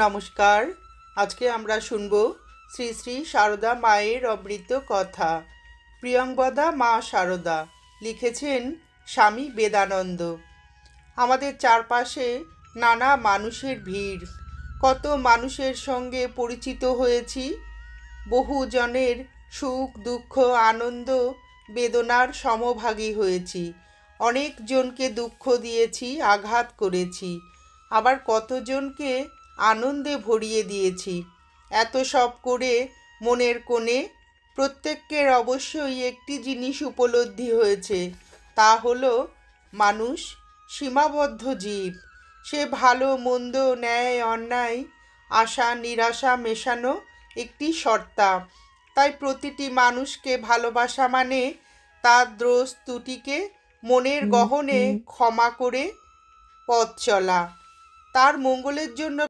নমস্কার। আজকে আমরা শুনব শ্রী শ্রী সারদা মায়ের অমৃত কথা। প্রিয়ংবদা মা সারদা লিখেছেন স্বামী বেদানন্দ। আমাদের চারপাশে নানা মানুষের ভিড়, কত মানুষের সঙ্গে পরিচিত হয়েছি, বহু জনের সুখ দুঃখ আনন্দ বেদনার সমভাগী হয়েছি, অনেক জনকে দুঃখ দিয়েছি, আঘাত করেছি, আবার কতজনকে আনন্দে ভরিয়ে দিয়েছি। এত সব করে মনের কোণে প্রত্যেকের অবশ্যই একটি জিনিস উপলব্ধি হয়েছে, তা হলো মানুষ সীমাবদ্ধ জীব। সে ভালো মন্দ ন্যায় অন্যায় আশা নিরাশা মেশানো একটি সত্তা। তাই প্রতিটি মানুষকে ভালোবাসা মানে তার দোষ ত্রুটিকে মনের গহনে ক্ষমা করে পথ চলা, তার মঙ্গলের জন্য